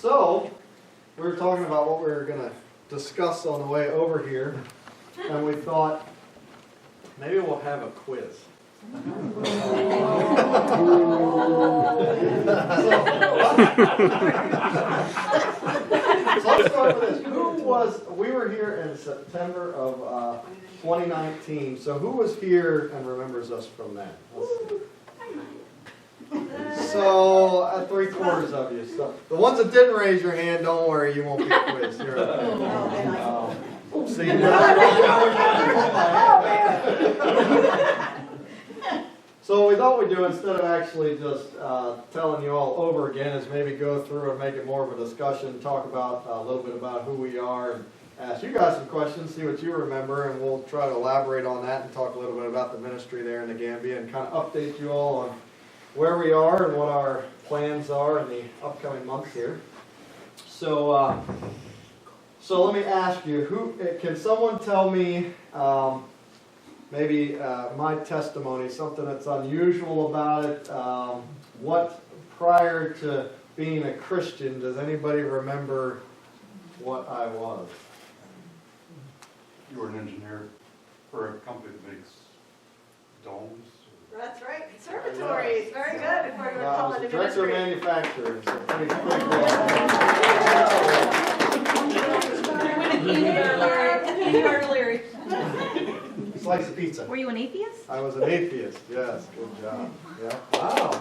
So, we were talking about what we were going to discuss on the way over here, and we thought maybe we'll have a quiz. So let's start with this. We were here in September of 2019, so who was here and remembers us from then? So, 3/4 of you. So, the ones that didn't raise your hand, don't worry, you won't be quizzed. You're see, so what we thought we'd do, instead of actually just telling you all over again, is maybe go through and make it more of a discussion, talk about a little bit about who we are, and ask you guys some questions, see what you remember, and we'll try to elaborate on that and talk a little bit about the ministry there in the Gambia and kind of update you all on where we are and what our plans are in the upcoming months here. So, so let me ask you, can someone tell me maybe my testimony, something that's unusual about it? What prior to being a Christian, does anybody remember what I was? You were an engineer for a company that makes domes. That's right, conservatories. Very good. Before you were I called was a into director of ministry. manufacturing, so pretty cool. Slice of pizza. Were you an atheist? I was an atheist, yes, good job. Yeah. Wow.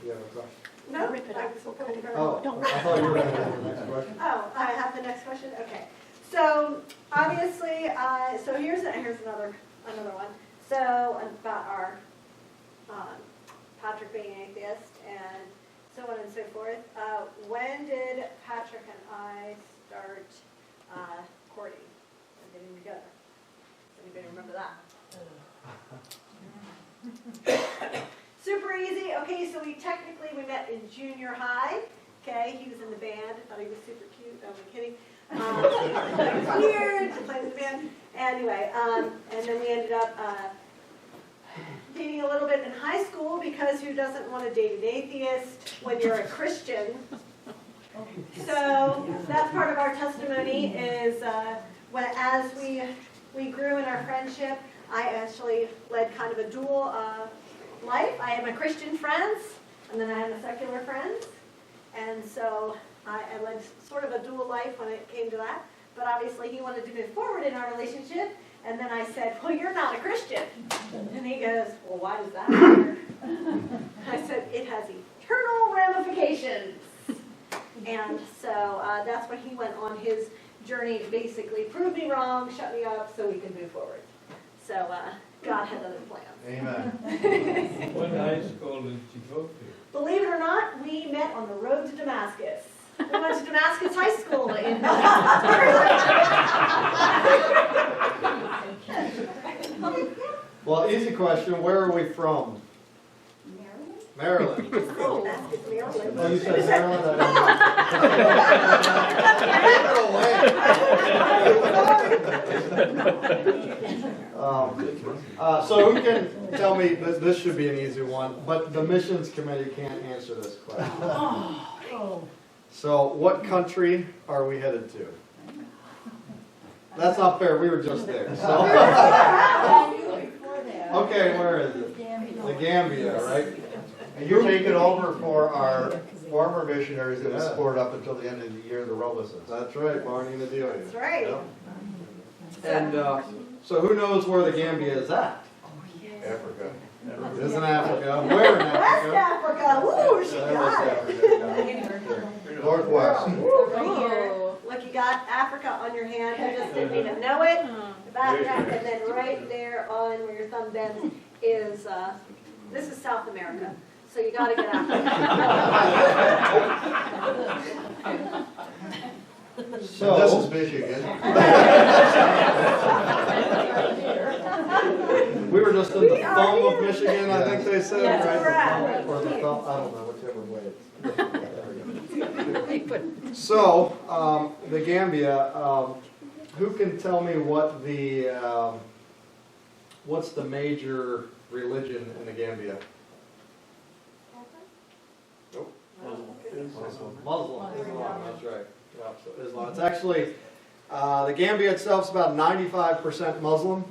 You have a question? No? Rip it up. Oh, I thought you were going to have the next question. Oh, I have the next question? Okay. So, obviously, so here's another one. So, about our Patrick being an atheist and so on and so forth. When did Patrick and I start courting and getting together? Does anybody remember that? Super easy. Okay, so we met in junior high. Okay, he was in the band. I thought he was super cute. No, I'm kidding. He was weird. He played in the band. Anyway, and then we ended up dating a little bit in high school, because who doesn't want to date an atheist when you're a Christian? So that's part of our testimony. Is as we grew in our friendship, I actually led kind of a dual life. I had my Christian friends, and then I had my secular friends. And so I led sort of a dual life when it came to that. But obviously he wanted to move forward in our relationship. And then I said, well, you're not a Christian. And he goes, well, why does that matter? I said, it has eternal ramifications. And so that's when he went on his journey to basically prove me wrong, shut me up, so we could move forward. So God had other plans. Amen. What high school did you go to? Believe it or not, we met on the road to Damascus. We went to Damascus High School in Well, easy question. Where are we from? Maryland. Damascus, Maryland. Oh, you said Maryland? So who can tell me, this should be an easy one, but the missions committee can't answer this question. So what country are we headed to? That's not fair, we were just there. So. Okay, where is it? The Gambia, right? And you're taking over for our former missionaries that we support up until the end of the year, the Robinsons. That's right, Barney and Adelia. That's right. Yep. And so who knows where the Gambia is at? Africa. It is in Africa. Where in West Africa? Africa. Woo, she West got it. Africa. Northwest. Right here. Look, you got Africa on your hand. You just didn't even know it. Backtrack, and then right there on where your thumb bends is, this is South America. So you got to get Africa. So this is Michigan. We were just in the thumb of Michigan, I think they said, Yes, right? correct. Or the thumb, I don't know, whichever way it's. So, the Gambia, who can tell me what what's the major religion in the Gambia? Muslim, Islam, that's right. Yeah, so Islam. It's actually, the Gambia itself is about 95% Muslim.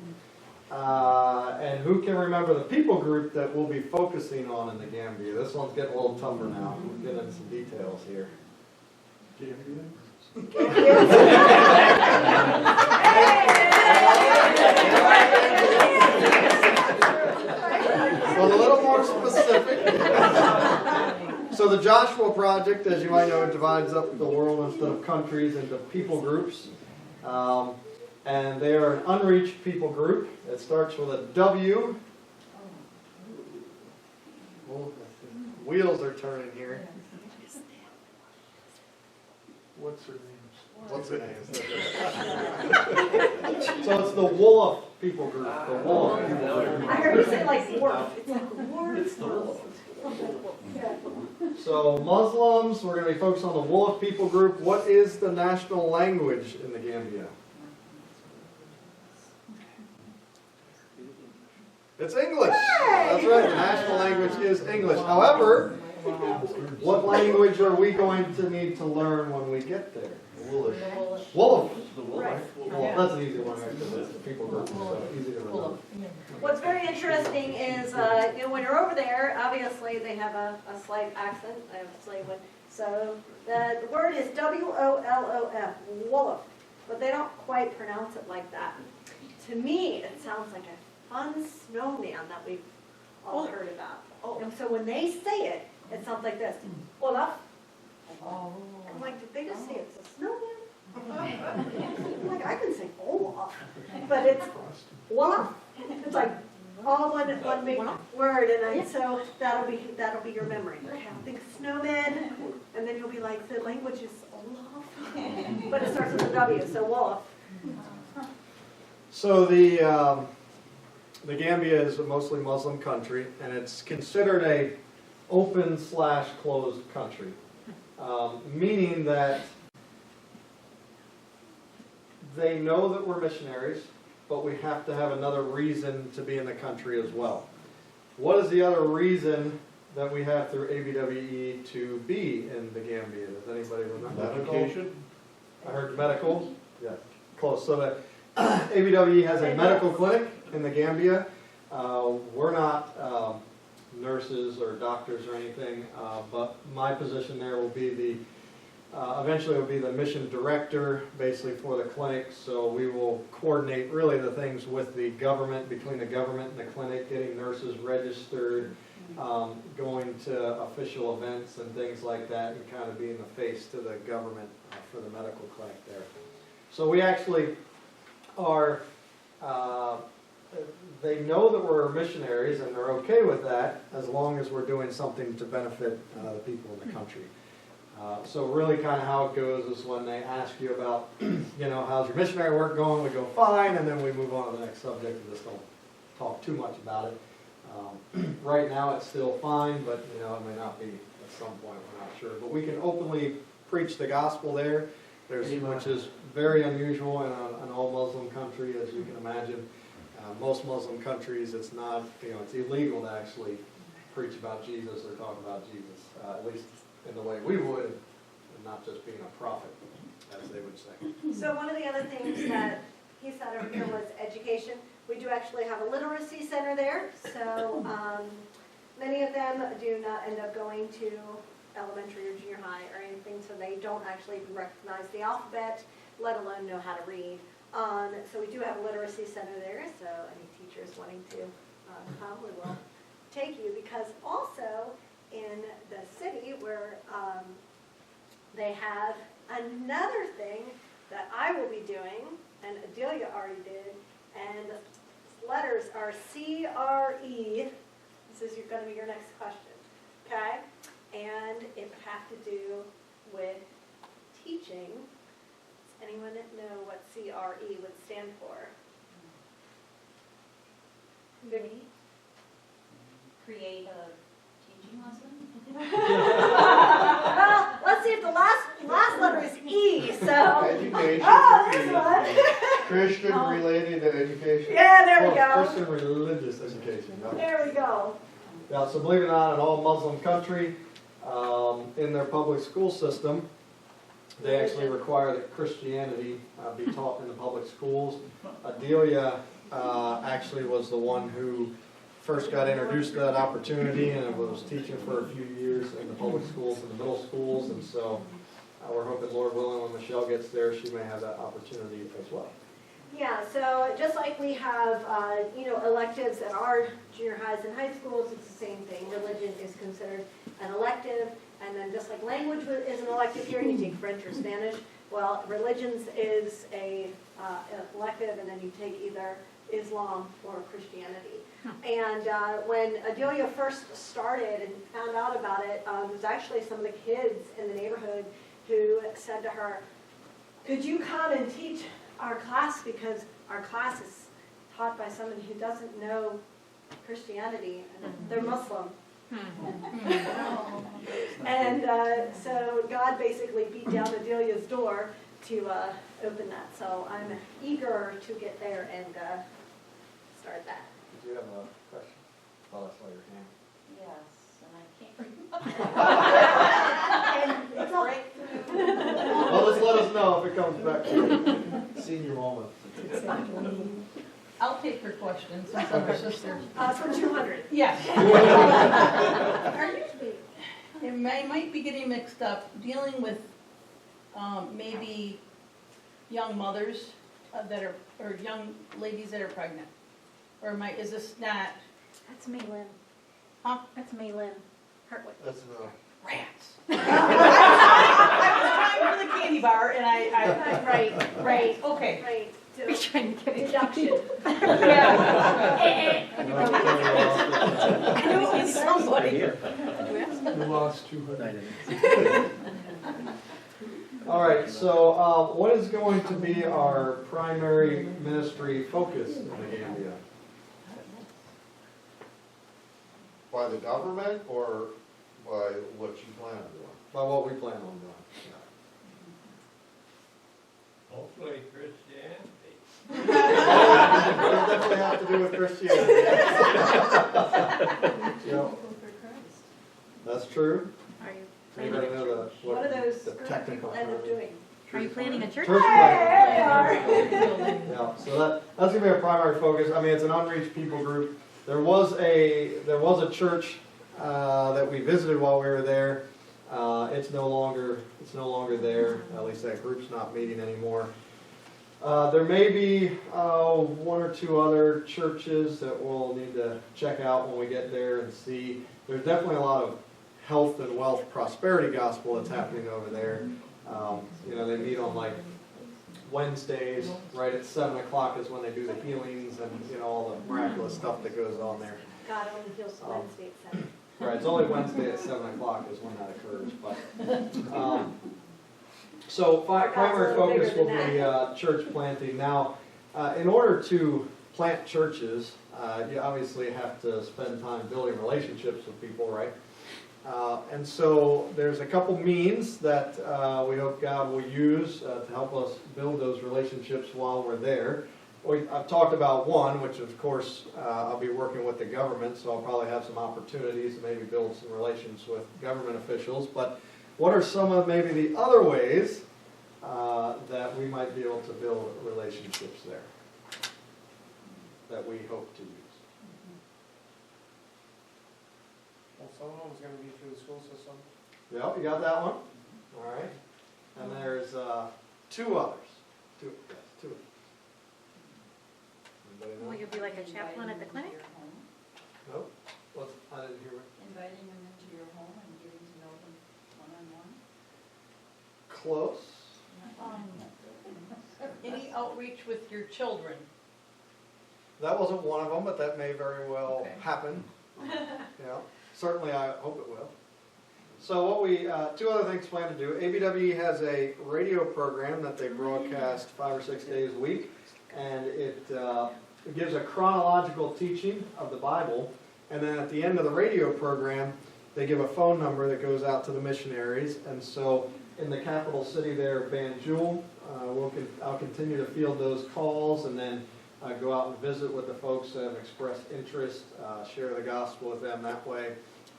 And who can remember the people group that we'll be focusing on in the Gambia? This one's getting a little tougher now. We'll get into some details here. So a little more specific. So the Joshua Project, as you might know, divides up the world instead of countries into people groups. And they are an unreached people group. It starts with a W. Oh, wheels are turning here. What's her name? What's her name? So it's the Wolof people group. The Wolof people group. I heard you say like Wolof. It's like Wolof. It's the Wolof. So Muslims, we're going to be focused on the Wolof people group. What is the national language in the Gambia? It's English. That's right. The national language is English. However, what language are we going to need to learn when we get there? Woolish. Wolof. Right. Well, that's an easy one, right? Because it's a people group, so easy to remember. What's very interesting is, when you're over there, obviously they have a slight accent. I have a slight one. So the word is W-O-L-O-F, Wolof, but they don't quite pronounce it like that. To me, it sounds like a fun snowman that we've all heard about. And so when they say it, it sounds like this, Olaf. I'm like, did they just say it's a snowman? I'm like, I can say Olaf, but it's Olaf. It's like all one big word, and so that'll be your memory. Okay, I'll think snowman, and then you'll be like, the language is Olaf, but it starts with a W, so Olaf. So the Gambia is a mostly Muslim country, and it's considered a open/closed country, meaning that they know that we're missionaries, but we have to have another reason to be in the country as well. What is the other reason that we have through ABWE to be in the Gambia? Does anybody remember? Education? I heard medical. Yeah, close. So the ABWE has a medical clinic in the Gambia. We're not nurses or doctors or anything, but my position there will be eventually will be the mission director, basically for the clinic. So we will coordinate really the things with the government, between the government and the clinic, getting nurses registered, going to official events and things like that, and kind of being the face to the government for the medical clinic there. So we actually are, they know that we're missionaries and they're okay with that as long as we're doing something to benefit the people in the country. So really kind of how it goes is when they ask you about, how's your missionary work going, we go fine, and then we move on to the next subject and just don't talk too much about it. Right now it's still fine, but it may not be at some point, we're not sure. But we can openly preach the gospel there, which is very unusual in an all-Muslim country, as you can imagine. Most Muslim countries, it's not, it's illegal to actually preach about Jesus or talk about Jesus, at least in the way we would, and not just being a prophet, as they would say. So one of the other things that he said over here was education. We do actually have a literacy center there, so many of them do not end up going to elementary or junior high or anything, so they don't actually recognize the alphabet, let alone know how to read. So we do have a literacy center there, so any teachers wanting to come, we will take you, because also in the city where they have another thing that I will be doing, and Adelia already did, and the letters are C-R-E. This is going to be your next question, okay? And it would have to do with teaching. Does anyone know what C-R-E would stand for? Vicky? Create a teaching lesson? Well, let's see if the last letter is E, so. Education. Oh, this one. Christian-related education. Yeah, there we go. Christian religious education. Yeah. There we go. Yeah, so believe it or not, an all-Muslim country, In their public school system, they actually require that Christianity be taught in the public schools. Adelia actually was the one who first got introduced to that opportunity and was teaching for a few years in the public schools and the middle schools. And so we're hoping, Lord willing, when Michele gets there, she may have that opportunity as well. Yeah, so just like we have, electives at our junior highs and high schools, it's the same thing. Religion is considered an elective, and then just like language is an elective here, you take French or Spanish. Well, religions is an elective, and then you take either Islam or Christianity. And when Adelia first started and found out about it, there was actually some of the kids in the neighborhood who said to her, "Could you come and teach our class, because our class is taught by someone who doesn't know Christianity, and they're Muslim." And so God basically beat down Adelia's door to open that. So I'm eager to get there and start that. Did you have a question? Oh, I saw your hand. Yes, and I can't remember. And it's all right. Well, just let us know if it comes back to you. Senior moment. I'll take your question since I'm her sister. For 200. Yes. Are you? It might be getting mixed up, dealing with maybe young mothers or young ladies that are pregnant. Or is this not That's Maylin. Huh? That's Maylin Hartwick. That's no. rats? I was trying for the candy bar and I Right, okay. right. We're trying to get it. Deduction. Yeah. I knew it was somebody. You lost 200. All right, so what is going to be our primary ministry focus in the Gambia? By the government or by what you plan on doing? By what we plan on doing? Hopefully Christianity. It definitely have to do with Christianity. Yep, that's true. Are you Anybody planning, know What are those the group technical people end up term? doing? are you planning a church? Church Hey, planting. Yeah, so that's gonna be our primary focus. I mean, it's an unreached people group. There was a church that we visited while we were there. It's no longer there. At least that group's not meeting anymore. There may be one or two other churches that we'll need to check out when we get there and see. There's definitely a lot of health and wealth prosperity gospel that's happening over there. They meet on like Wednesdays, right at 7 o'clock is when they do the healings and all the miraculous stuff that goes on there. God only heals Wednesday at 7. Right, it's only Wednesday at 7 o'clock is when that occurs, but, so primary focus will be, church planting. Now, in order to plant churches, you obviously have to spend time building relationships with people, right? And so there's a couple means that we hope God will use to help us build those relationships while we're there. I've talked about one, which of course I'll be working with the government, so I'll probably have some opportunities to maybe build some relations with government officials. But what are some of maybe the other ways that we might be able to build relationships there that we hope to use? Well, some of them is gonna be through the school system. Yeah, you got that one? All right. And there's two others. Two. Anybody know? Will you be like a chaplain at the clinic? Nope. I didn't hear it. Inviting them into your home and getting to know them one-on-one? Close. Any outreach with your children? That wasn't one of them, but that may very well Okay. happen. Yeah, certainly I hope it will. So what we, two other things plan to do. ABWE has a radio program that they broadcast 5 or 6 days a week, and it gives a chronological teaching of the Bible, and then at the end of the radio program, they give a phone number that goes out to the missionaries, and so in the capital city there, Banjul, I'll continue to field those calls, and then go out and visit with the folks that have expressed interest, share the gospel with them that way.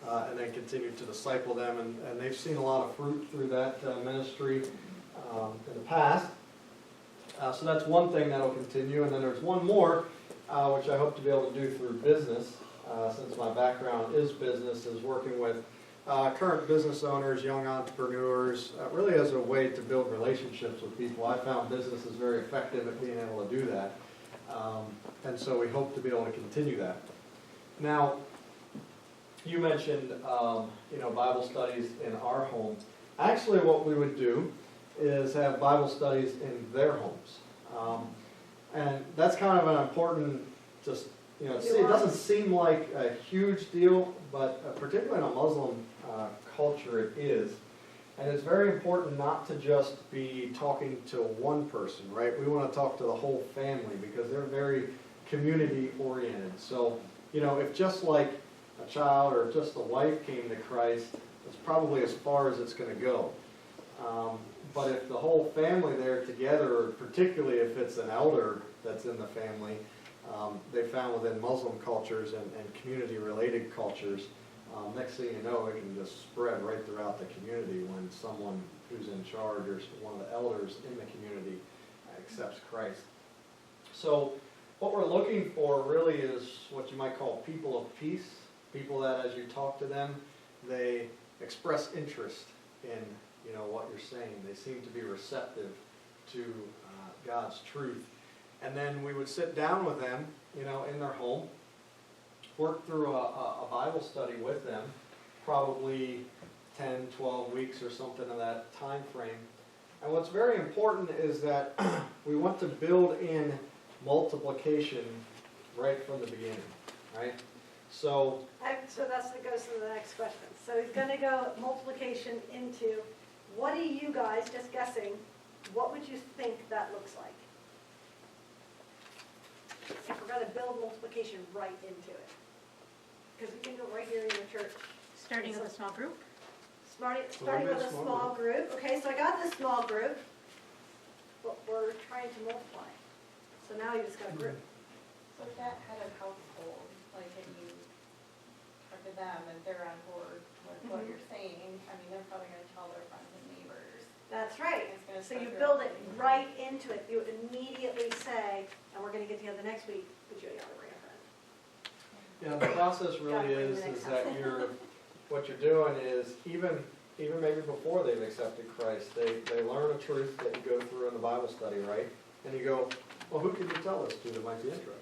and then continue to disciple them, and they've seen a lot of fruit through that ministry in the past. So that's one thing that'll continue, and then there's one more, which I hope to be able to do through business, since my background is business, is working with current business owners, young entrepreneurs, really as a way to build relationships with people. I found business is very effective at being able to do that, and so we hope to be able to continue that. Now, you mentioned Bible studies in our home. Actually, what we would do is have Bible studies in their homes. And that's kind of an important, just, it doesn't seem like a huge deal, but particularly in a Muslim culture it is. And it's very important not to just be talking to one person, right? We want to talk to the whole family because they're very community oriented. So, if just like a child or just the wife came to Christ, it's probably as far as it's going to go. But if the whole family there together, particularly if it's an elder that's in the family, they found within Muslim cultures and community-related cultures, next thing you know, it can just spread right throughout the community when someone who's in charge or one of the elders in the community accepts Christ. So what we're looking for really is what you might call people of peace, people that as you talk to them, they express interest in what you're saying. They seem to be receptive to God's truth. And then we would sit down with them, in their home, work through a Bible study with them, probably 10, 12 weeks or something of that time frame. And what's very important is that we want to build in multiplication right from the beginning, right? So that goes to the next question. So he's going to go multiplication into, what are you guys, just guessing, what would you think that looks like? If we're going to build multiplication right into it. Because we can do it right here in your church. Starting with a small group? Starting with a small group. Okay, so I got this small group, but we're trying to multiply. So now you just got a group. So if that head of household, like if you talk to them and they're on board with what you're saying, I mean, they're probably gonna tell their friends and neighbors. That's right. It's gonna So spread you throughout build it the community. right into it. You would immediately say, and we're going to get together next week, but you gotta bring a friend. the process Gotta really bring is the next that what you're doing is, even maybe before they've accepted Christ, they learn a truth that you go through in the Bible study, right? And you go, well, who can you tell this to that might be interested?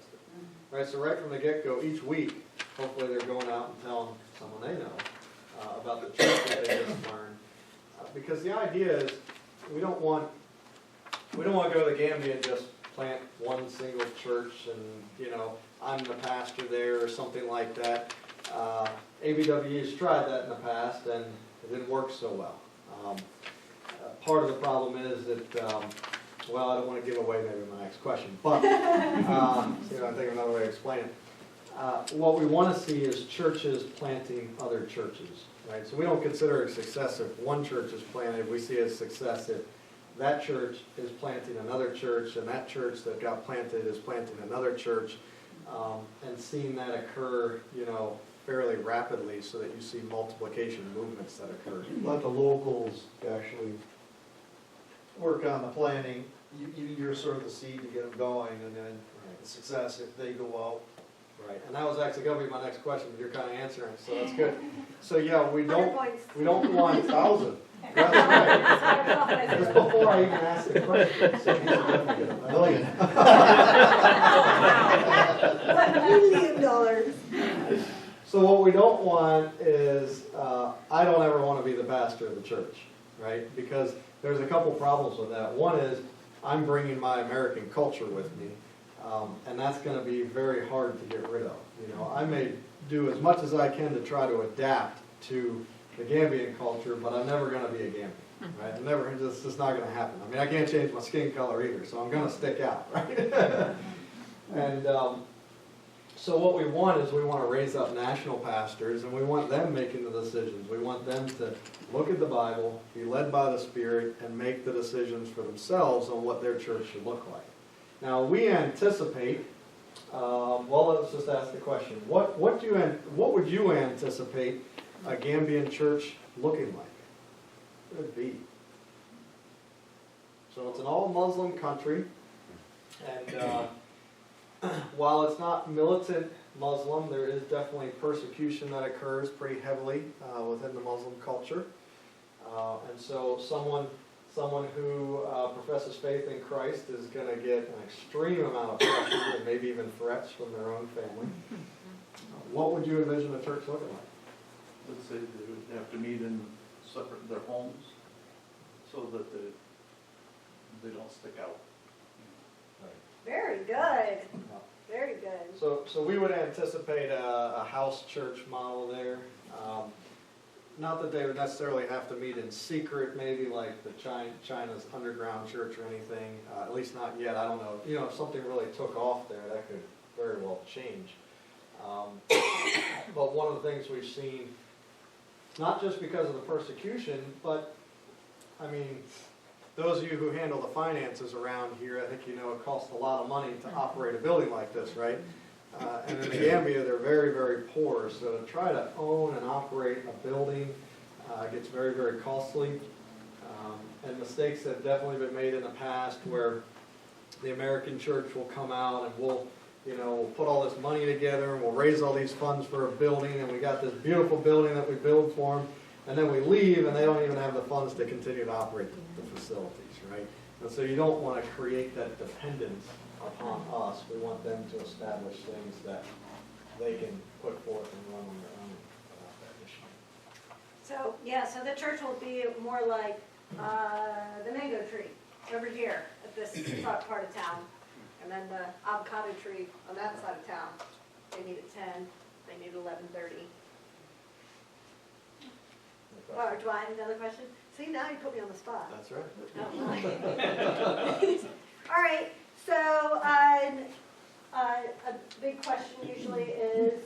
Right, so right from the get-go, each week, hopefully they're going out and telling someone they know about the truth that they just learned. Because the idea is, we don't want to go to Gambia and just plant one single church and, I'm the pastor there or something like that. ABW's tried that in the past and it didn't work so well. Part of the problem is that, I don't want to give away maybe my next question, but I think of another way to explain it. What we want to see is churches planting other churches, right? So we don't consider it success if one church is planted. We see it as success if that church is planting another church, and that church that got planted is planting another church, and seeing that occur, fairly rapidly, so that you see multiplication movements that occur. Let the locals actually work on the planning. You're sort of the seed to get them going, and then the success if they go out. Right, and that was actually going to be my next question, but you're kind of answering, so that's good. So yeah, we 100 don't points. want 1,000. That's right. Just before I even ask the question, so he's definitely a million. $1 million. So what we don't want is, I don't ever want to be the pastor of the church, right? Because there's a couple problems with that. One is, I'm bringing my American culture with me, and that's going to be very hard to get rid of. I may do as much as I can to try to adapt to the Gambian culture, but I'm never going to be a Gambian, right? It's just not going to happen. I mean, I can't change my skin color either, so I'm going to stick out, right? And so what we want is, we want to raise up national pastors, and we want them making the decisions. We want them to look at the Bible, be led by the Spirit, and make the decisions for themselves on what their church should look like. Now, we anticipate, let's just ask the question. What would you anticipate a Gambian church looking like? What would it be? So it's an all-Muslim country, and while it's not militant Muslim, there is definitely persecution that occurs pretty heavily within the Muslim culture. And so someone who professes faith in Christ is going to get an extreme amount of pressure and maybe even threats from their own family. What would you envision a church looking like? Let's say they would have to meet in separate, their homes, so that they don't stick out. Very good, very good. So we would anticipate a house church model there. Not that they would necessarily have to meet in secret, maybe like the China's underground church or anything, at least not yet, I don't know. You know, if something really took off there, that could very well change. But one of the things we've seen, not just because of the persecution, but, I mean, those of you who handle the finances around here, I think you know it costs a lot of money to operate a building like this, right? And in the Gambia, they're very, very poor, so to try to own and operate a building gets very, very costly. And mistakes have definitely been made in the past where the American church will come out and we'll put all this money together and we'll raise all these funds for a building, and we got this beautiful building that we build for them, and then we leave and they don't even have the funds to continue to operate the facilities, right? And so you don't want to create that dependence upon us. We want them to establish things that they can put forth and run on their own without that issue. So, yeah, so the church will be more like the mango tree over here at this part of town. And then the avocado tree on that side of town. They meet at 10, they meet at 11:30. Or do I have another question? See, now you put me on the spot. That's right. Oh, my. All right, so a big question usually is,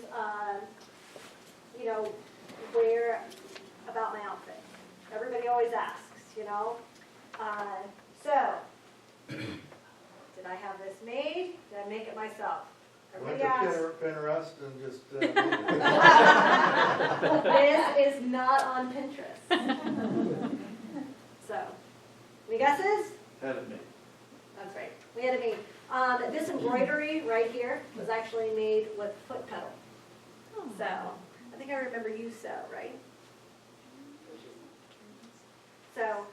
where about my outfit. Everybody always asks, So, did I have this made? Did I make it myself? Went Everybody to asks. Pinterest and just, This is not on Pinterest. So, any guesses? Had it made. That's right. We had it made. This embroidery right here was actually made with foot pedal. So, I think I remember you sew, right? So,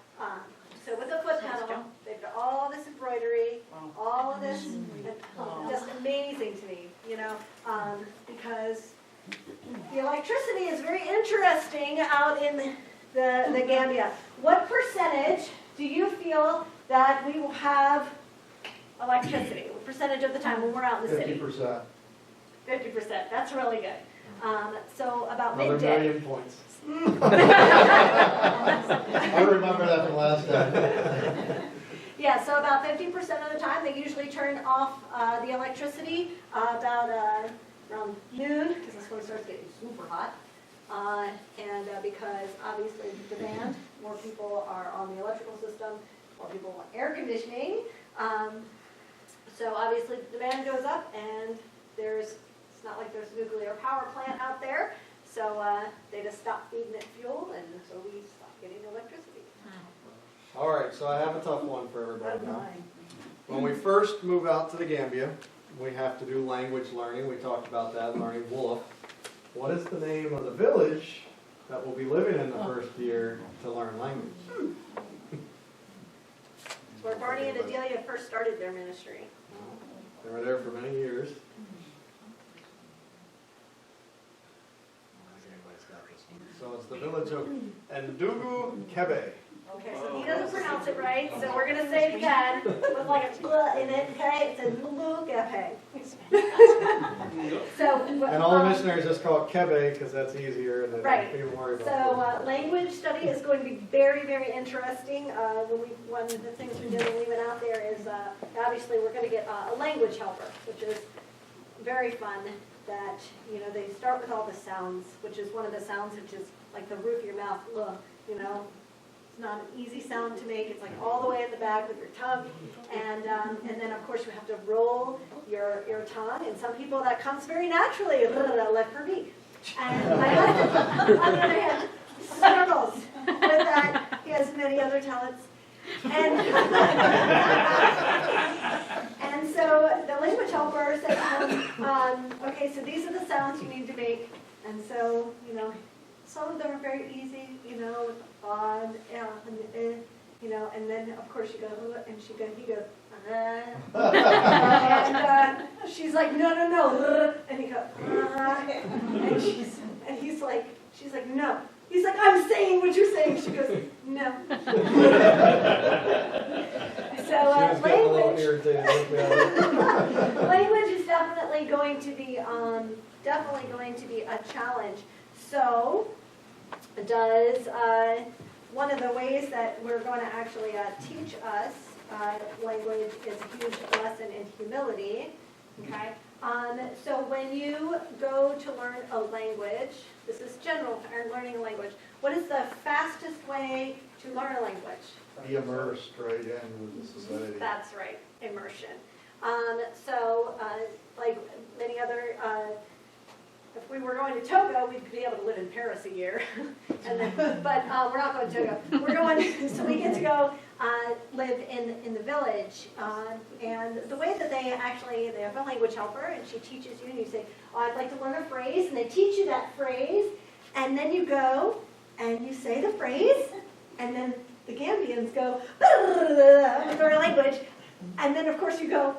with the foot pedal, they've got all this embroidery, all of this, just amazing to me, because the electricity is very interesting out in the Gambia. What percentage do you feel that we will have electricity? What percentage of the time when we're out in the city? 50%. 50%. That's really good. So about Another midday. million points. I remember that from last time. Yeah, so about 50% of the time, they usually turn off the electricity about around noon, because that's when it starts getting super hot. And because obviously the demand, more people are on the electrical system, more people want air conditioning. So obviously the demand goes up, and it's not like there's a nuclear power plant out there. So they just stop feeding it fuel, and so we stop getting electricity. All right, so I have a tough one for everybody That's now. mine. When we first move out to the Gambia, we have to do language learning. We talked about that, learning Wolof. What is the name of the village that will be living in the first year to learn language? It's where Barney and Adelia first started their ministry. They were there for many years. So it's the village of Ndugu Kebe. Okay, so he doesn't pronounce it right, so we're going to say it again with like a blah in it, okay? It's a Nulugape. So, And all the missionaries just call it Kebe because that's easier and they Right. don't even worry so about it. language study is going to be very, very interesting. One of the things we did when we went out there is obviously we're going to get a language helper, which is very fun. That, they start with all the sounds, which is one of the sounds which is like the roof of your mouth, It's not an easy sound to make. It's like all the way in the back with your tongue. And then, of course, you have to roll your tongue. And some people, that comes very naturally, like for me. And my husband, on the other hand, struggles with that. He has many other talents. And, and so the language helper said, okay, so these are the sounds you need to make. And so, some of them are very easy, with on, and, and then of course you go, and he goes, and she's like, no, and he goes, and she's like, no. He's like, I'm saying what you're saying. She goes, no. So language is definitely going to be a challenge. So does one of the ways that we're going to actually teach us language is a huge lesson in humility. Okay. So when you go to learn a language, this is general for learning a language, what is the fastest way to learn a language? Be immersed right in with the society. That's right, immersion. Like many other, if we were going to Togo, we'd be able to live in Paris a year. But we're not going to Togo. We're going, so we get to go live in the village. And the way that they have a language helper, and she teaches you, and you say, oh, I'd like to learn a phrase, and they teach you that phrase, and then you go, and you say the phrase, and then the Gambians go, with their language, and then of course you go,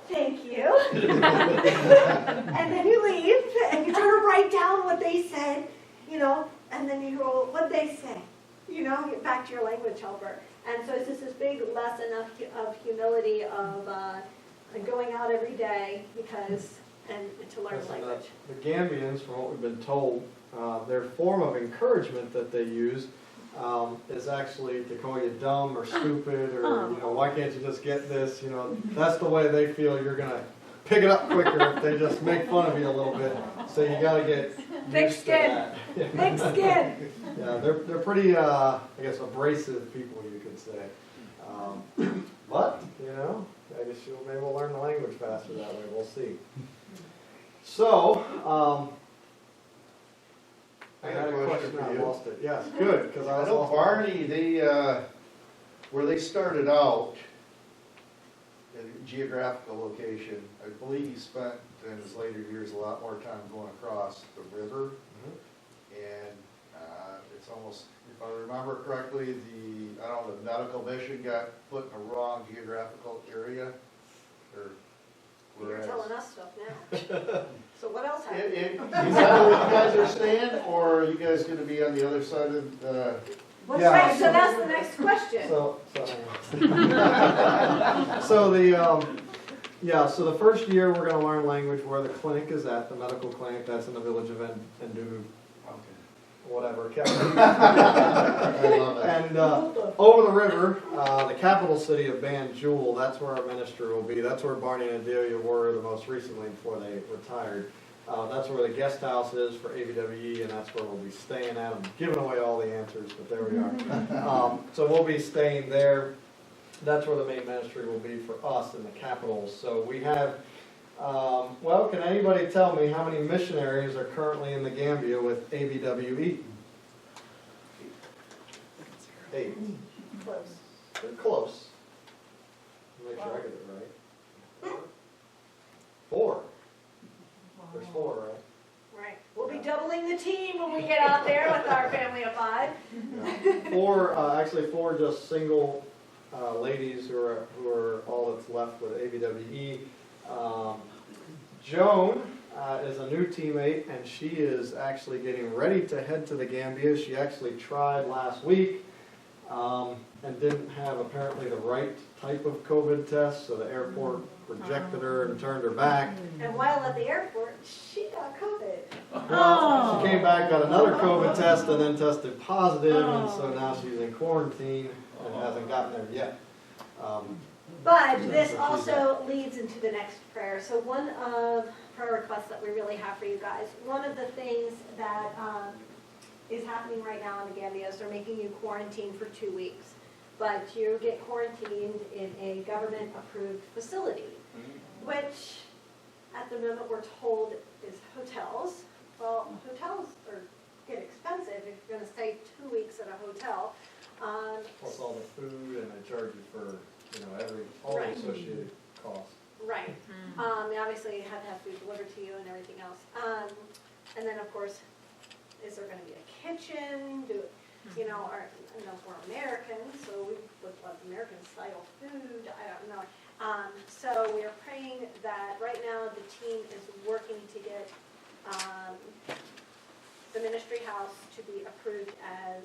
thank you. And then you leave, and you try to write down what they said, and then you go, what'd they say? Get back to your language helper. And so it's just this big lesson of humility, of going out every day and to learn language. The Gambians, from what we've been told, their form of encouragement that they use is actually to call you dumb or stupid or, why can't you just get this? That's the way they feel you're going to pick it up quicker if they just make fun of you a little bit. So you got to get Thick skin. Thick skin. Yeah, they're pretty, I guess, abrasive people, you could say. But, I guess maybe we'll learn the language faster that way. We'll see. So, I had a question, I lost it. Yes, good, because I I know lost Barney, where they started out, a geographical location, I believe he spent in his later years a lot more time going across the river. And it's almost, if I remember correctly, the medical mission got put in a wrong geographical area. You're telling us stuff now. So what else happened? Is that what you guys are saying, or are you guys gonna be on the other side of the? What's Yeah. right, so that's the next question. So the first year we're gonna learn language where the clinic is at, the medical clinic, that's in the village of Ndu, whatever. I love it. And over the river, the capital city of Banjul, that's where our ministry will be. That's where Barney and Adelia were the most recently before they retired. That's where the guest house is for ABWE, and that's where we'll be staying at. I'm giving away all the answers, but there we are. So we'll be staying there. That's where the main ministry will be for us in the capital. So we have, can anybody tell me how many missionaries are currently in the Gambia with ABWE? 8. Close. They're close. Make sure I get it right. 4. There's 4, right? Right. We'll be doubling the team when we get out there with our family of 5. Yeah. 4 just single ladies who are all that's left with ABWE. Joan is a new teammate, and she is actually getting ready to head to the Gambia. She actually tried last week and didn't have apparently the right type of COVID test, so the airport rejected her and turned her back. And while at the airport, she got COVID. Well, she came back, got another COVID test, and then tested positive, and so now she's in quarantine and hasn't gotten there yet. But this also leads into the next prayer. So one of prayer requests that we really have for you guys, one of the things that is happening right now in the Gambia is they're making you quarantine for 2 weeks. But you get quarantined in a government-approved facility, which at the moment we're told is hotels. well, hotels get expensive if you're gonna stay 2 weeks at a hotel. Plus all the food and they charge you for, all the Right. associated costs. Right. Obviously you have to have food delivered to you and everything else. And then, of course, is there gonna be a kitchen? We're Americans, so we would love American style food, I don't know. So we are praying that right now the team is working to get, the ministry house to be approved as,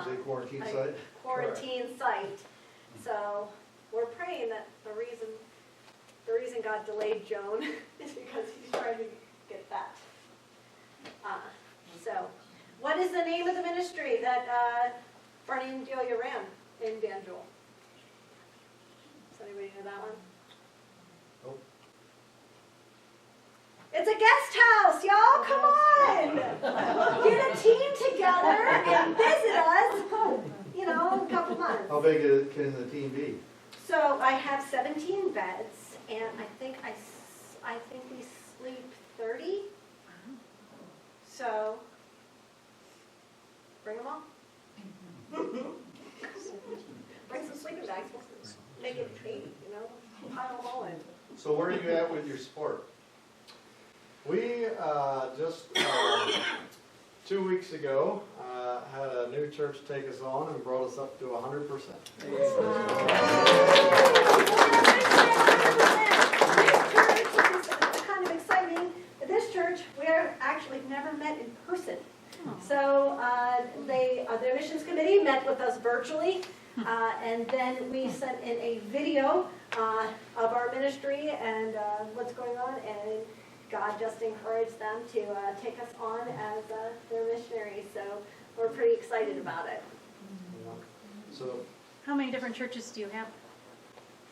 Is it a quarantine a site? quarantine site. So we're praying that the reason God delayed Joan is because he's trying to get that. So, what is the name of the ministry that Barney and Delia ran in Van Jewel? Does anybody know that one? Nope. It's a guest house, y'all. Come on. Get a team together and visit us, in a couple months. How big can the team be? So I have 17 beds, and I think we sleep 30. So bring them all. Bring some sleeping bags. We'll make it 80, pile them all in. So where are you at with your sport? We just 2 weeks ago had a new church take us on and brought us up to 100%. This church is kind of exciting. This church, we're actually never met in person. So the missions committee met with us virtually, and then we sent in a video of our ministry and what's going on, and God just encouraged them to take us on as their missionaries. So we're pretty excited about it. So How many different churches do you have?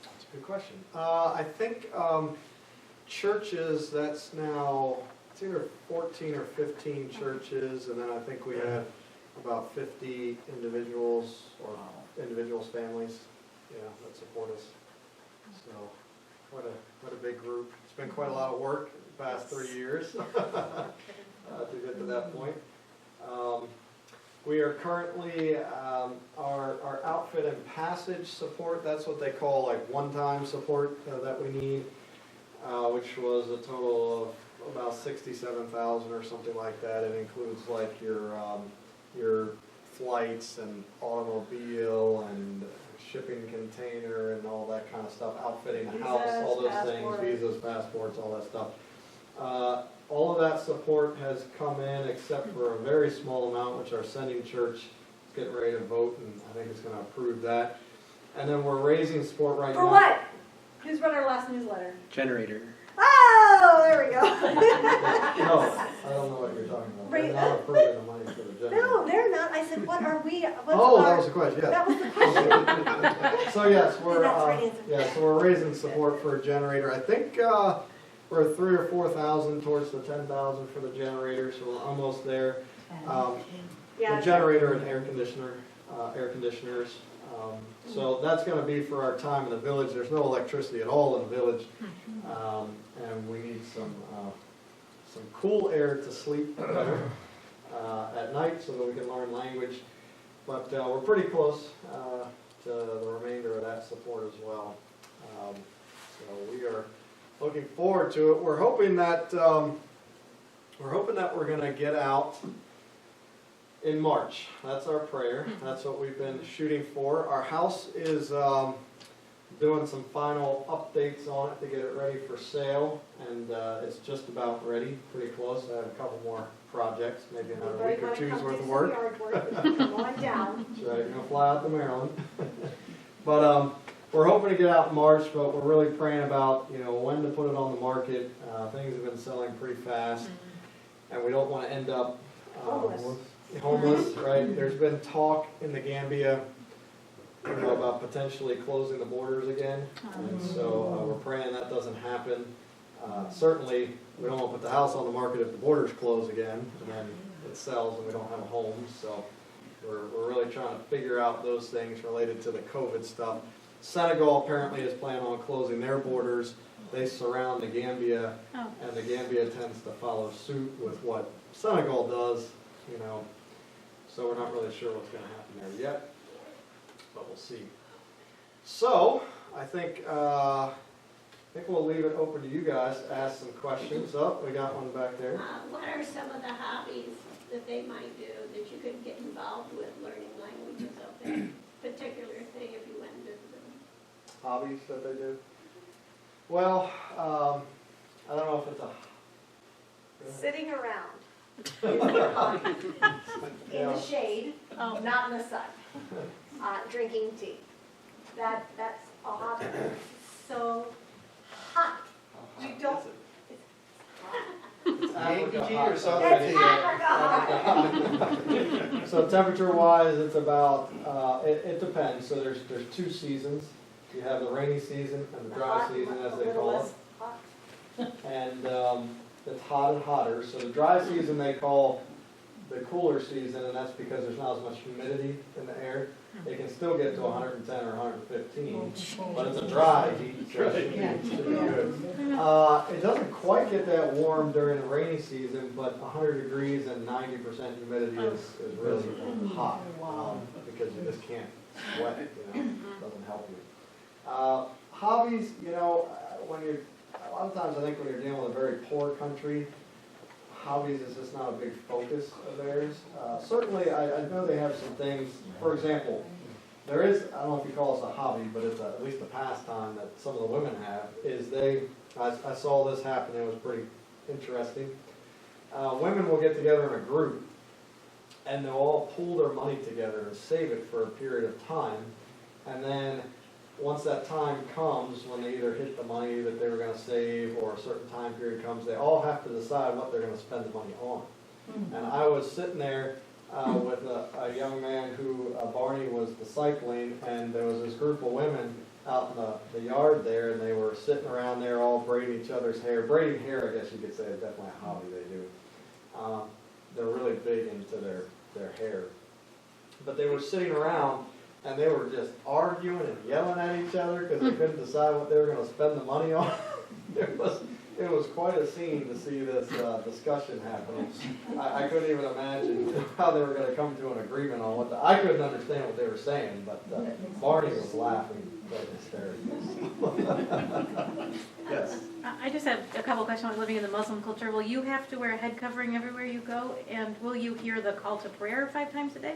that's a good question. I think churches, that's now, it's either 14 or 15 churches, and then I think we have about 50 individuals or individuals' families, that support us. So quite a big group. It's been quite a lot of work the past 3 years to get to that point. We are currently, our outfit and passage support, that's what they call like one-time support that we need, which was a total of about 67,000 or something like that. It includes like your flights and automobile and shipping container and all that kind of stuff, outfitting the house, all those things, visas, passports, all that stuff. All of that support has come in except for a very small amount, which our sending church is getting ready to vote, and I think it's going to approve that. And then we're raising support right now. For what? Who's read our last newsletter? Generator. Oh, there we go. No, I don't know what you're talking about. They're not approving the money for the generator. No, they're not. I said, what are we? What's Oh, our, that was the question, yes. that was the question. So yes, we're That's the right answer. so we're raising support for a generator. I think we're 3,000 or 4,000 towards the 10,000 for the generator, so we're almost there. Yeah, The generator and air conditioners. So that's going to be for our time in the village. There's no electricity at all in the village, and we need some cool air to sleep better at night so that we can learn language. But we're pretty close to the remainder of that support as well. So we are looking forward to it. We're hoping that we're going to get out in March. That's our prayer. That's what we've been shooting for. Our house is doing some final updates on it to get it ready for sale, and it's just about ready, pretty close. I have a couple more projects, maybe another week or two's worth of work. Come on down. That's right, you're gonna fly out to Maryland. But we're hoping to get out in March, but we're really praying about, when to put it on the market. Things have been selling pretty fast, and we don't want to end up homeless, right? There's been talk in the Gambia, about potentially closing the borders again, and so we're praying that doesn't happen. Certainly, we don't want to put the house on the market if the borders close again, and then it sells and we don't have a home. So we're really trying to figure out those things related to the COVID stuff. Senegal apparently is planning on closing their borders. They surround the Gambia, Oh. and the Gambia tends to follow suit with what Senegal does, you know. So we're not really sure what's going to happen there yet, but we'll see. So I think we'll leave it open to you guys to ask some questions. Oh, we got one back there. What are some of the hobbies that they might do that you could get involved with learning languages of that particular thing if you went and visited them? Hobbies that they do? Well, I don't know if it's a... Sitting around is their hobby. In Yeah. the shade, Oh. not in the sun. Drinking tea. That's a hobby. So hot. You don't. It's Yankee Africa tea hot. or South It's tea? Africa hot. So temperature-wise, it's about, it depends. So there's two seasons. You have the rainy season and the dry Hot, season, as a they little call it. less hot. And it's hot and hotter. So the dry season they call the cooler season, and that's because there's not as much humidity in the air. It can still get to 110 or 115, but it's a dry heat, so it should be good. It doesn't quite get that warm during the rainy season, but 100 degrees and 90% humidity is really hot, because you just can't sweat, you know, it doesn't help you. Hobbies, you know, a lot of times I think when you're dealing with a very poor country, hobbies is just not a big focus of theirs. Certainly, I know they have some things, for example, there is, I don't know if you call this a hobby, but it's at least a pastime that some of the women have, is I saw this happen, it was pretty interesting. Women will get together in a group, and they'll all pool their money together and save it for a period of time, and then once that time comes, when they either hit the money that they were going to save or a certain time period comes, they all have to decide what they're going to spend the money on. And I was sitting there with a young man who Barney was discipling, and there was this group of women out in the yard there, and they were sitting around there all braiding each other's hair. Braiding hair, I guess you could say, is definitely a hobby they do. They're really big into their hair. But they were sitting around, and they were just arguing and yelling at each other because they couldn't decide what they were going to spend the money on. It was quite a scene to see this discussion happening. I couldn't even imagine how they were going to come to an agreement on what I couldn't understand what they were saying, but Barney was laughing like hysterically. Yes. I just have a couple questions on living in the Muslim culture. Will you have to wear a head covering everywhere you go? And will you hear the call to prayer 5 times a day?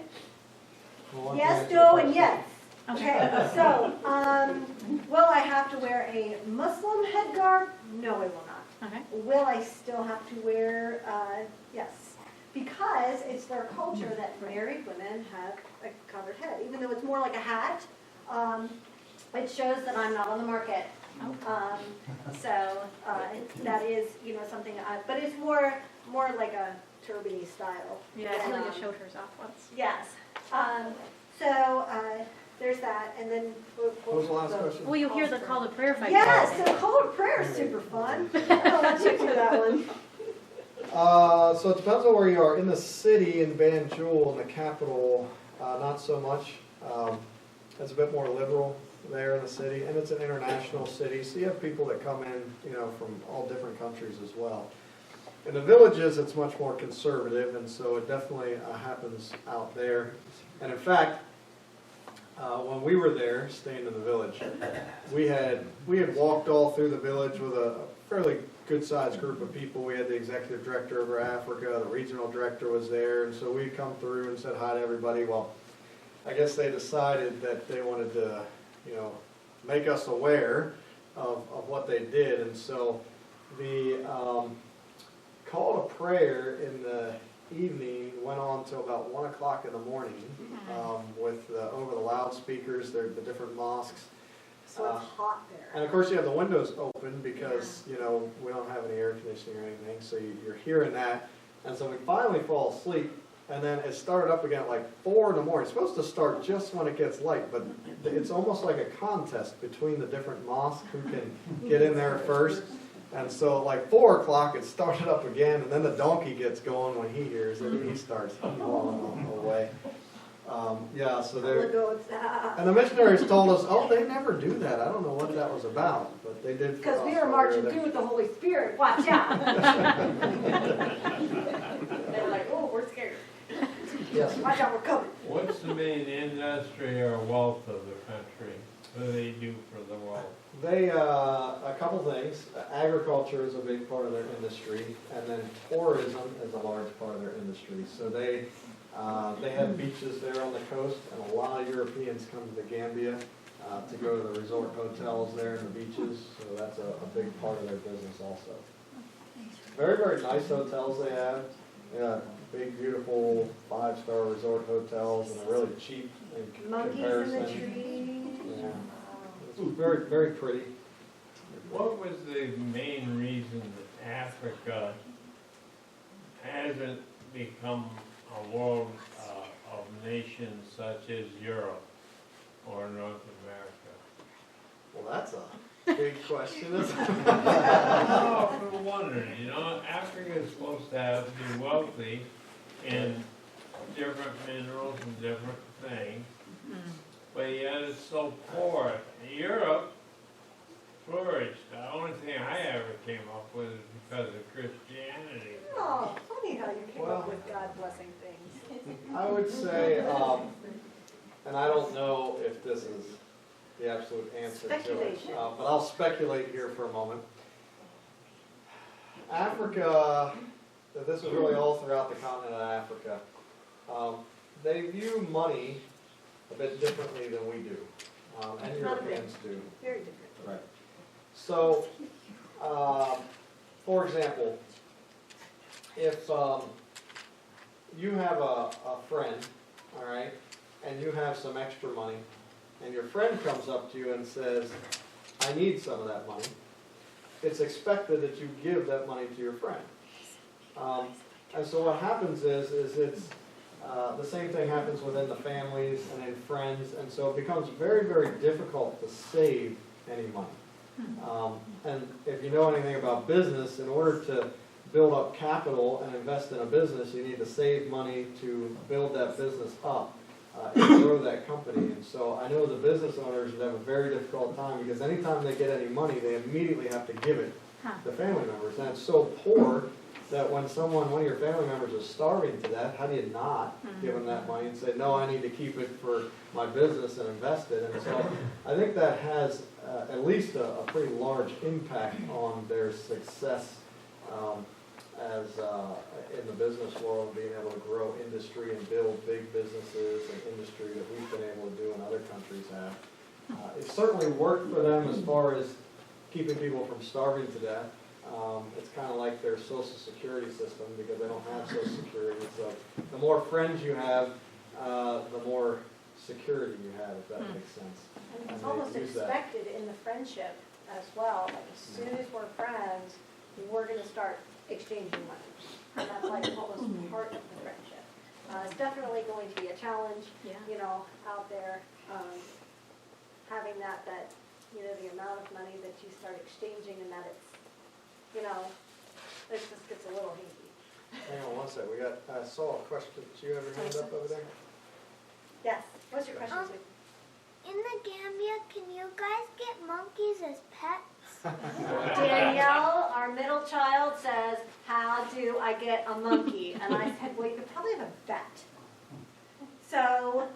Yes, no, and yes. Okay. Okay, so, will I have to wear a Muslim head garb? No, I will not. Okay. Will I still have to wear, yes, because it's their culture that married women have a covered head, even though it's more like a hat. It shows that I'm not on the market. So that is, you know, something. But it's more like a turban-y style. Yeah, Celia showed hers off once. Yes. So there's that, and then. What was the last question? Will you hear the call to prayer 5 times Yes, a so day? call to prayer is super fun. I'll let you do that one. So it depends on where you are. In the city, in Banjul, in the capital, not so much. It's a bit more liberal there in the city, and it's an international city, so you have people that come in, you know, from all different countries as well. In the villages, it's much more conservative, and so it definitely happens out there. And in fact, when we were there, staying in the village, we had walked all through the village with a fairly good-sized group of people. We had the executive director over Africa, the regional director was there, and so we'd come through and said hi to everybody. Well, I guess they decided that they wanted to, you know, make us aware of what they did, and so the call to prayer in the evening went on till about 1 o'clock in the morning with over the loudspeakers, the different mosques. So it's hot there. And of course you have the windows open because, you know, we don't have any air conditioning or anything, so you're hearing that. And so we finally fall asleep, and then it started up again at like 4 in the morning. It's supposed to start just when it gets light, but it's almost like a contest between the different mosques who can get in there first. And so at like 4 o'clock it started up again, and then the donkey gets going when he hears it, and he starts hauling away. Yeah, so The they're, goats, and the missionaries told us, oh, they never do that. I don't know what that was about, but they did. for because us we are while marching there. through with the Holy Spirit, watch out. They're like, oh, we're scared, Yes. watch out, we're coming. What's the main industry or wealth of the country? What do they do for the wealth? They, a couple things. Agriculture is a big part of their industry, and then tourism is a large part of their industry. So they have beaches there on the coast, and a lot of Europeans come to the Gambia to go to the resort hotels there and the beaches. So that's a big part of their business also. Very, very nice hotels they have. Yeah, big, beautiful 5-star resort hotels, and they're really cheap in Monkeys in comparison. the trees. Yeah. It's very, very pretty. What was the main reason that Africa hasn't become a world of nations such as Europe or North America? Well, that's a big question, isn't it? Oh, I'm wondering, Africa is supposed to be wealthy in different minerals and different things, but yet it's so poor. Europe flourished. The only thing I ever came up with is because of Christianity. Oh, funny how you came Well- up with God blessing things. I would say, and I don't know if this is the absolute answer to it, Speculation. but I'll speculate here for a moment. Africa, this is really all throughout the continent of Africa, they view money a bit differently than we do, and Not a bit. Europeans do. Very different. Right. So, for example, if you have a friend, all right, and you have some extra money, and your friend comes up to you and says, I need some of that money, it's expected that you give that money to your friend. And so what happens is it's the same thing happens within the families and in friends, and so it becomes very, very difficult to save any money. And if you know anything about business, in order to build up capital and invest in a business, you need to save money to build that business up and grow that company. And so I know the business owners would have a very difficult time because anytime they get any money, they immediately have to give it to family members. And it's so poor that when one of your family members is starving to death, how do you not give them that money and say, no, I need to keep it for my business and invest it? And so I think that has at least a pretty large impact on their success as in the business world, being able to grow industry and build big businesses and industry that we've been able to do and other countries have. It certainly worked for them as far as keeping people from starving to death. It's kind of like their social security system because they don't have social security. So the more friends you have, the more security you have, if that makes sense. And it's And they almost use that. expected in the friendship as well, like as soon as we're friends, we're gonna start exchanging money. And that's like almost part of the friendship. It's definitely going to be a challenge, out there, having that, the amount of money that you start exchanging and that it's, it just gets a little hinky. Hang on one sec. I saw a question. Do you have your hand up over there? Yes, what's your question, Sue? In the Gambia, can you guys get monkeys as pets? Danielle, our middle child, says, how do I get a monkey? And I said, well, you could probably have a vet. So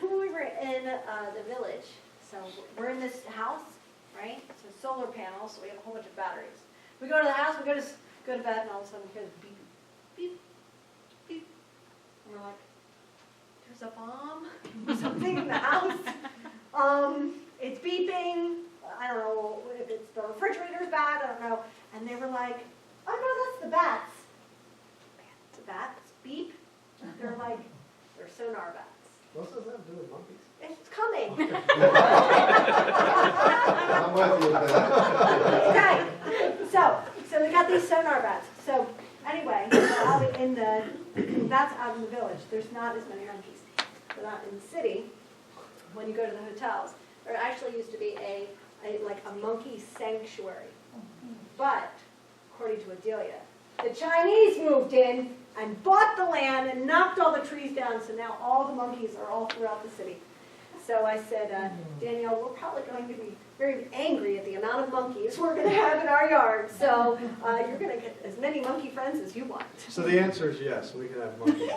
when we were in the village, so we're in this house, right? So solar panels, so we have a whole bunch of batteries. We go to the house, we go to bed, and all of a sudden we hear beep, beep, beep. And we're like, there's a bomb or something in the house. It's beeping. I don't know if it's the refrigerator's bad, I don't know. And they were like, oh no, that's the bats. The bats beep. They're like, they're sonar bats. What does that do with monkeys? It's coming. I'm with you with that. Okay, so we got these sonar bats. So anyway, that's out in the village. There's not as many monkeys. But out in the city, when you go to the hotels, there actually used to be a monkey sanctuary. But according to Adelia, the Chinese moved in and bought the land and knocked all the trees down, so now all the monkeys are all throughout the city. So I said, Danielle, we're probably going to be very angry at the amount of monkeys we're going to have in our yard. So you're going to get as many monkey friends as you want. So the answer is yes, we can have monkeys.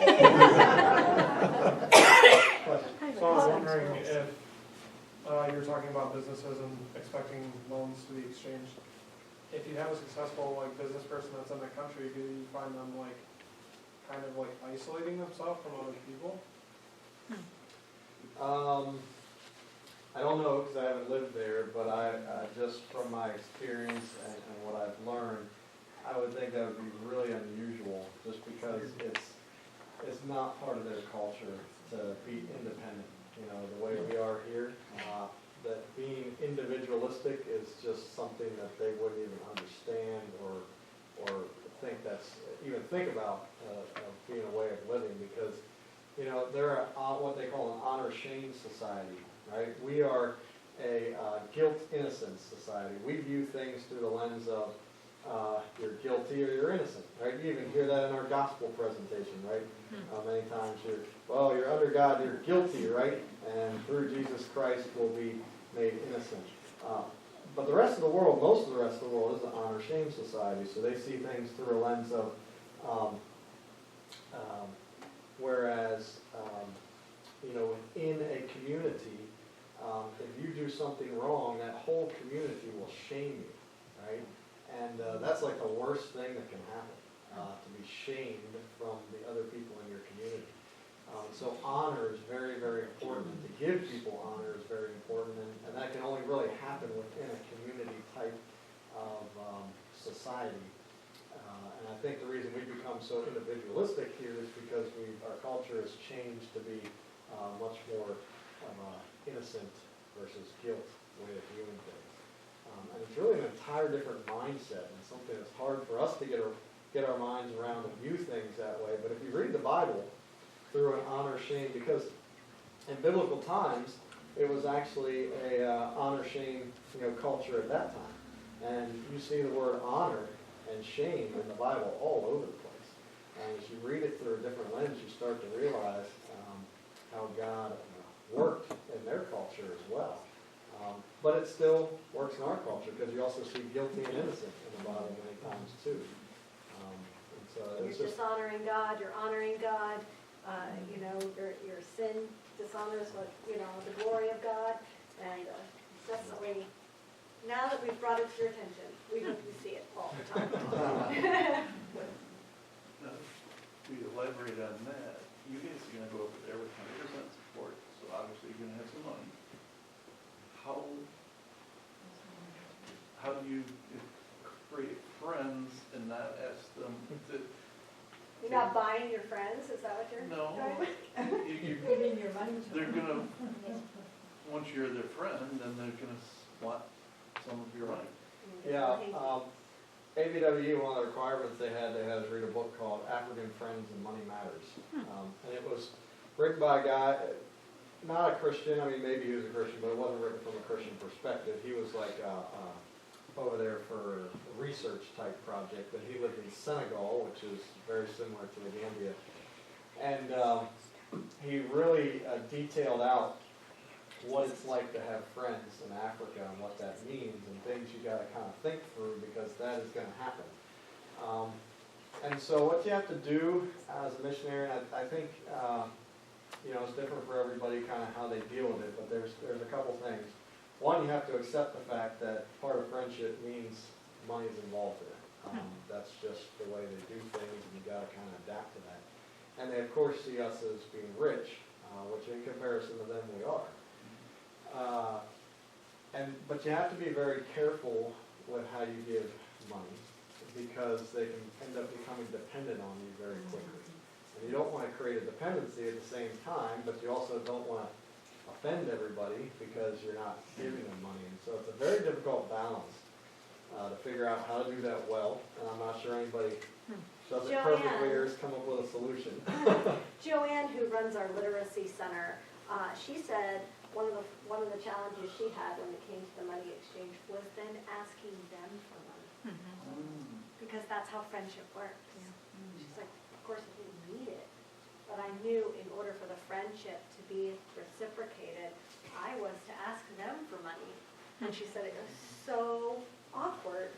So I was wondering if you're talking about businesses and expecting loans to be exchanged. If you have a successful like business person that's in the country, do you find them like kind of like isolating themselves from other people? I don't know because I haven't lived there, but I just from my experience and what I've learned, I would think that would be really unusual just because it's not part of their culture to be independent. You know, the way we are here, that being individualistic is just something that they wouldn't even understand or think about being a way of living because, you know, they're what they call an honor-shame society, right? We are a guilt-innocence society. We view things through the lens of you're guilty or you're innocent, right? You even hear that in our gospel presentation, right? Many times you're under God, you're guilty, right? And through Jesus Christ will be made innocent. But the rest of the world, most of the rest of the world is an honor-shame society, so they see things through a lens of whereas, you know, within a community, if you do something wrong, that whole community will shame you, right? And that's like the worst thing that can happen, to be shamed from the other people in your community. So honor is very, very important. To give people honor is very important, and that can only really happen within a community type of society. And I think the reason we've become so individualistic here is because our culture has changed to be much more of an innocent versus guilt way of viewing things. And it's really an entire different mindset and something that's hard for us to get our minds around and view things that way. But if you read the Bible through an honor-shame, because in biblical times, it was actually a honor-shame, you know, culture at that time. And you see the word honor and shame in the Bible all over the place. And as you read it through a different lens, you start to realize how God worked in their culture as well. But it still works in our culture because you also see guilty and innocent in the Bible many times too. And so You're it's just dishonoring God, you're honoring God. You know, your sin dishonors what, you know, the glory of God. And definitely, now that we've brought it to your attention, we see it all the time. Now, we elaborate on that. You guys are gonna go over there with 100% support, so obviously you're gonna have some money. How do you create friends and not ask them to? You're not buying your friends, is that what you're No. doing? Giving your money to They're gonna, once you're their friend, then they're gonna want some of your money. yeah. ABWE, one of the requirements they had to read a book called African Friends and Money Matters. And it was written by a guy, not a Christian, I mean, maybe he was a Christian, but it wasn't written from a Christian perspective. He was like over there for a research type project, but he lived in Senegal, which is very similar to the Gambia. And he really detailed out what it's like to have friends in Africa and what that means and things you got to kind of think through because that is going to happen. And so what you have to do as a missionary, and I think you know, it's different for everybody kind of how they deal with it, but there's a couple things. One, you have to accept the fact that part of friendship means money's involved in it. That's just the way they do things, and you got to kind of adapt to that. And they, of course, see us as being rich, which in comparison to them we are. But you have to be very careful with how you give money because they can end up becoming dependent on you very quickly. And you don't want to create a dependency at the same time, but you also don't want to offend everybody because you're not giving them money. And so it's a very difficult balance to figure out how to do that well. And I'm not sure anybody does it perfectly or has come up with a solution. Joanne, who runs our literacy center, she said one of the challenges she had when it came to the money exchange was then asking them for money. Because that's how friendship works. She's like, of course, I didn't need it. But I knew in order for the friendship to be reciprocated, I was to ask them for money. And she said it was so awkward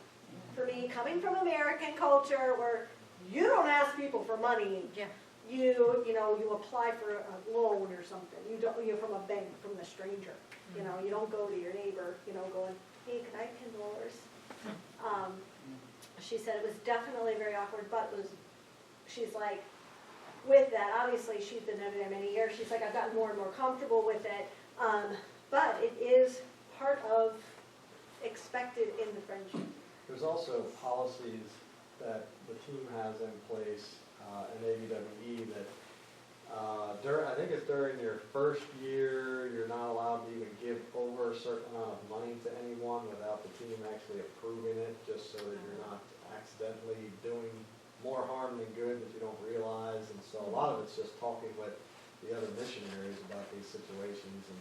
for me, coming from American culture where you don't ask people for money. Yeah. You apply for a loan or something. You're from a bank, from the stranger. You don't go to your neighbor, going, hey, could I have $10? She said it was definitely very awkward, but she's like, with that, obviously she's been doing it many years. She's like, I've gotten more and more comfortable with it. But it is part of expected in the friendship. There's also policies that the team has in place in ABWE that I think it's during your first year, you're not allowed to even give over a certain amount of money to anyone without the team actually approving it, just so that you're not accidentally doing more harm than good that you don't realize. And so a lot of it's just talking with the other missionaries about these situations and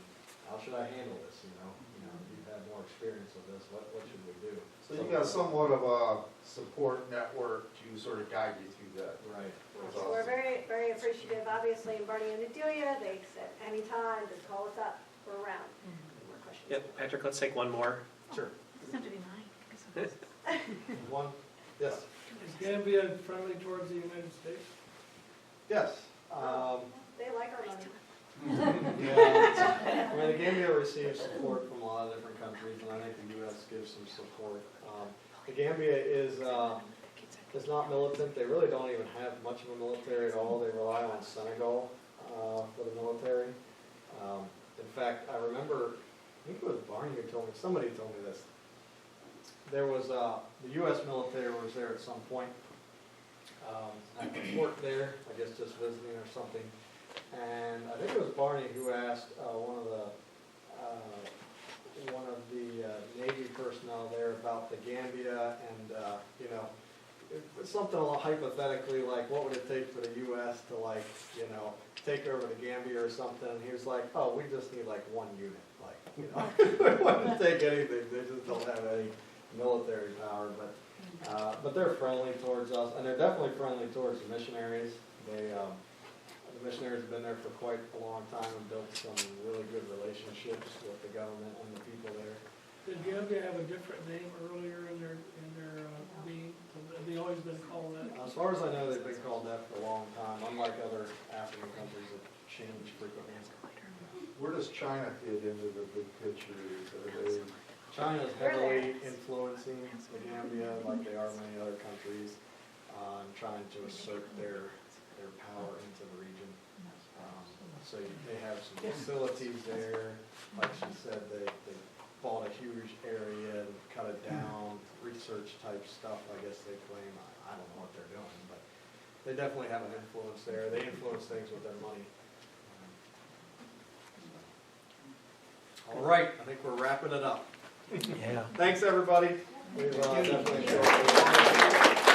how should I handle this, you've had more experience with this, what should we do? So you got somewhat of a support network to sort of guide you through that. Right. That's So we're awesome. very, very appreciative, obviously, in Barney and Adelia. They said anytime, just call us up, we're around. Any more questions? Yep, Patrick, let's take one more. Sure. Doesn't have to be mine. One? Yes. Is Gambia friendly towards the United States? Yes. They like our money. Yeah, the Gambia receives support from a lot of different countries, and I think the U.S. gives some support. The Gambia is not militant. They really don't even have much of a military at all. They rely on Senegal for the military. In fact, I remember, I think it was Barney who told me, somebody told me this. There was, the U.S. military was there at some point at the port there, I guess just visiting or something. And I think it was Barney who asked one of the Navy personnel there about the Gambia, and something hypothetically like, what would it take for the U.S. to take over the Gambia or something? And he was like, oh, we just need like one unit, it wouldn't take anything. They just don't have any military power, but they're friendly towards us, and they're definitely friendly towards the missionaries. The missionaries have been there for quite a long time and built some really good relationships with the government and the people there. Did Gambia have a different name earlier in their being? Have they always been called that? As far as I know, they've been called that for a long time, unlike other African countries that change frequently. Where does China fit into the big picture? China is heavily influencing the Gambia, like they are many other countries, and trying to assert their power into the region. So they have some facilities there. Like she said, they bought a huge area and cut it down, research type stuff, I guess they claim. I don't know what they're doing, but they definitely have an influence there. They influence things with their money. All right, I think we're wrapping it up. Yeah. Thanks, everybody. We've definitely enjoyed it.